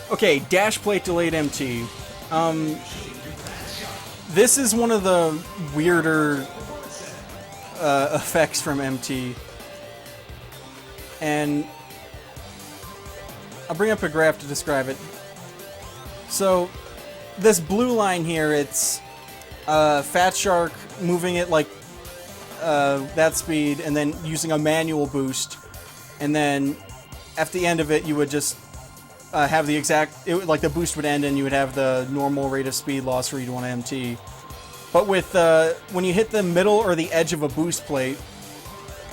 Okay, dash plate delayed MT. This is one of the weirder effects from MT. And I'll bring up a graph to describe it. So, this blue line here, it's Fat Shark moving it like that speed and then using a manual boost. And then at the end of it, you would just have the exact, like the boost would end and you would have the normal rate of speed loss for each one MT. But with when you hit the middle or the edge of a boost plate,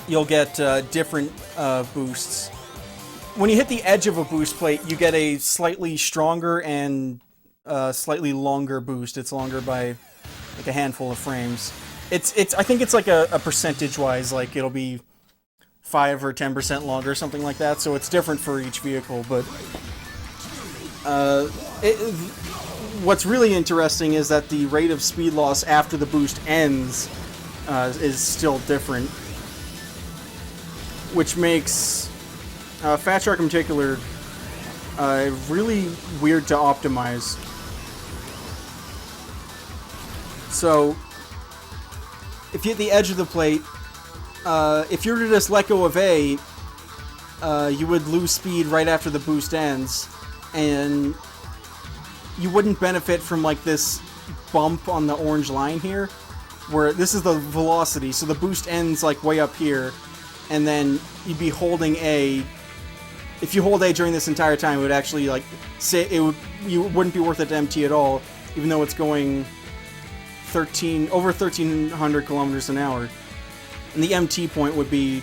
you'll get different boosts. When you hit the edge of a boost plate, you get a slightly stronger and slightly longer boost. It's longer by like a handful of frames. I think it's like a percentage-wise, like it'll be 5 or 10% longer, something like that. So it's different for each vehicle. But what's really interesting is that the rate of speed loss after the boost ends is still different, which makes Fat Shark in particular really weird to optimize. So, if you hit the edge of the plate, if you were to just let go of A, you would lose speed right after the boost ends, and you wouldn't benefit from like this bump on the orange line here, where this is the velocity, so the boost ends like way up here, and then you'd be holding A. If you hold A during this entire time, it would actually like say you wouldn't be worth it to MT at all, even though it's going over 1,300 kilometers an hour, and the MT point would be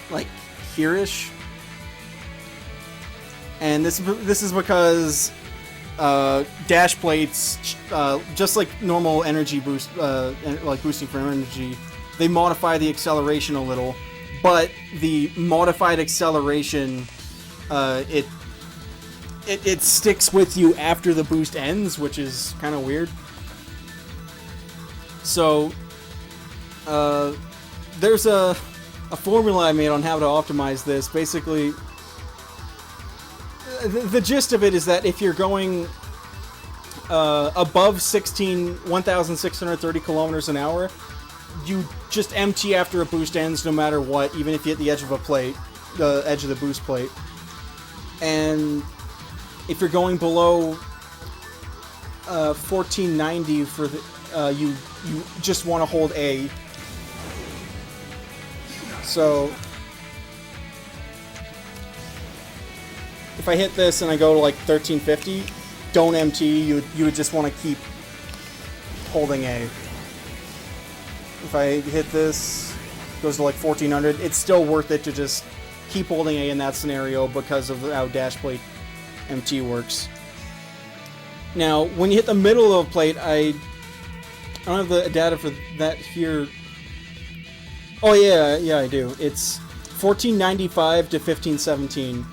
like here-ish. And this is because dash plates, just like normal energy boost, like boosting for energy, they modify the acceleration a little, but the modified acceleration, it sticks with you after the boost ends, which is kind of weird. So, there's a formula I made on how to optimize this. Basically, the gist of it is that if you're going above 1,630 kilometers an hour, you just MT after a boost ends no matter what, even if you hit the edge of a plate, the edge of the boost plate. And if you're going below 1490 for the, you just want to hold A. So if I hit this and I go to like 1350, don't MT. You would just want to keep holding A. If I hit this, goes to like 1400, it's still worth it to just keep holding A in that scenario because of how dash plate MT works. Now, when you hit the middle of a plate, I don't have the data for that here. Oh yeah, I do. It's 1495 to 1517.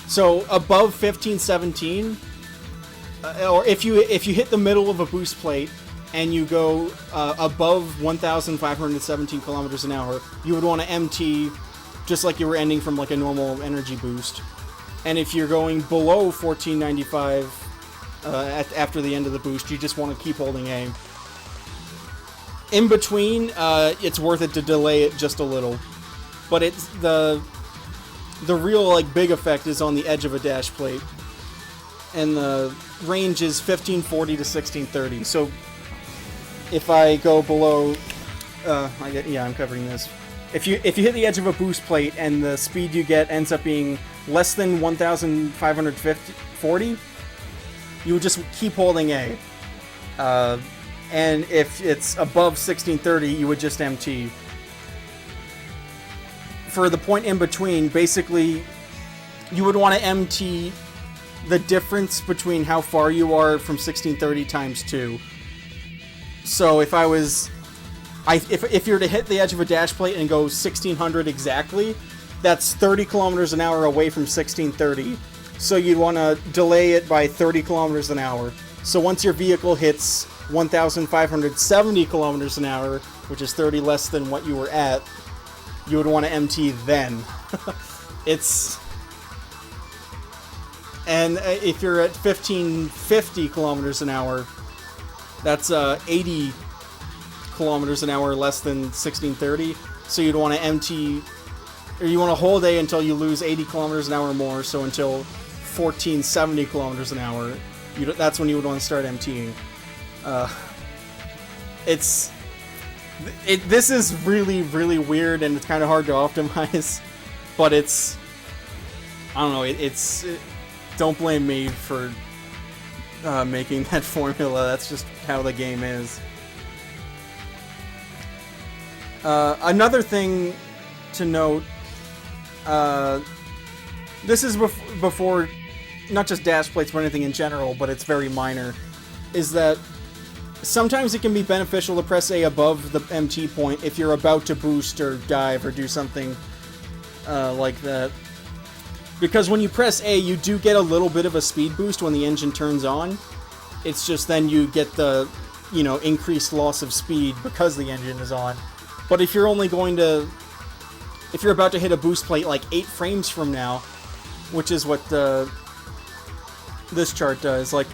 So above 1517, or if you hit the middle of a boost plate and you go above 1,517 kilometers an hour, you would want to MT just like you were ending from like a normal energy boost. And if you're going below 1495 after the end of the boost, you just want to keep holding A. In between, it's worth it to delay it just a little, but it's the real like big effect is on the edge of a dash plate, and the range is 1540 to 1630. So if I go below, I'm covering this. If you hit the edge of a boost plate and the speed you get ends up being less than 1,540, you would just keep holding A. And if it's above 1630, you would just MT. For the point in between, basically, you would want to MT the difference between how far you are from 1630 times 2. So if if you were to hit the edge of a dash plate and go 1600 exactly, that's 30 kilometers an hour away from 1630. So you'd want to delay it by 30 kilometers an hour. So once your vehicle hits 1,570 kilometers an hour, which is 30 less than what you were at, you would want to MT then. It's And if you're at 1550 kilometers an hour, that's 80 kilometers an hour less than 1630. So you'd want to empty, or you want to hold A until you lose 80 kilometers an hour or more. So until 1470 kilometers an hour, that's when you would want to start emptying. This is really, really weird, and it's kind of hard to optimize. But it's, I don't know. Don't blame me for making that formula. That's just how the game is. Another thing to note, this is before, not just dash plates, but anything in general, but it's very minor, is that sometimes it can be beneficial to press A above the MT point if you're about to boost or dive or do something like that. Because when you press A, you do get a little bit of a speed boost when the engine turns on. It's just then you get the, increased loss of speed because the engine is on. But if you're only going to... If you're about to hit a boost plate like 8 frames from now, which is what this chart does, like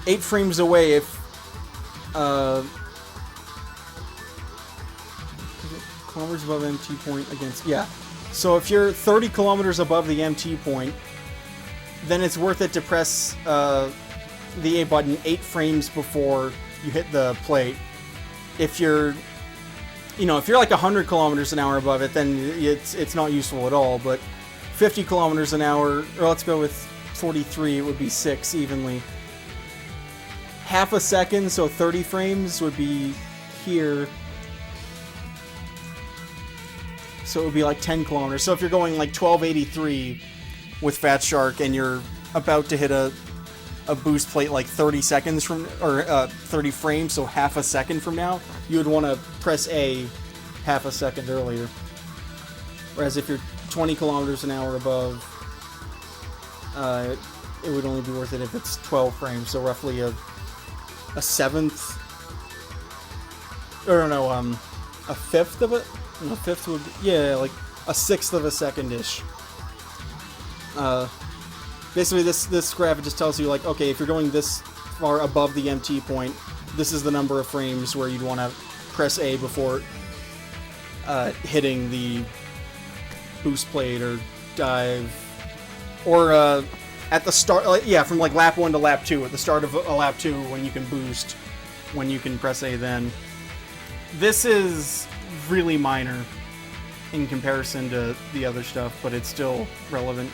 8 frames away, if... kilometers above MT point against... Yeah. So if you're 30 kilometers above the MT point, then it's worth it to press the A button 8 frames before you hit the plate. If you're, if you're like 100 kilometers an hour above it, then it's not useful at all. But 50 kilometers an hour, or let's go with 43, it would be 6 evenly. Half a second, so 30 frames would be here. So it would be like 10 kilometers. So if you're going like 1283 with Fat Shark and you're about to hit a boost plate like 30 seconds from, or 30 frames, so half a second from now, you would want to press A half a second earlier. Whereas if you're 20 kilometers an hour above, it would only be worth it if it's 12 frames, so roughly a seventh, or no, a fifth of it. And a fifth would be, yeah, like a sixth of a second-ish. Basically, this graph just tells you, like, okay, if you're going this far above the MT point, this is the number of frames where you'd want to press A before hitting the boost plate or dive. Or at the start, from like lap 1 to lap 2, at the start of a lap 2 when you can boost, when you can press A then. This is really minor in comparison to the other stuff, but it's still relevant.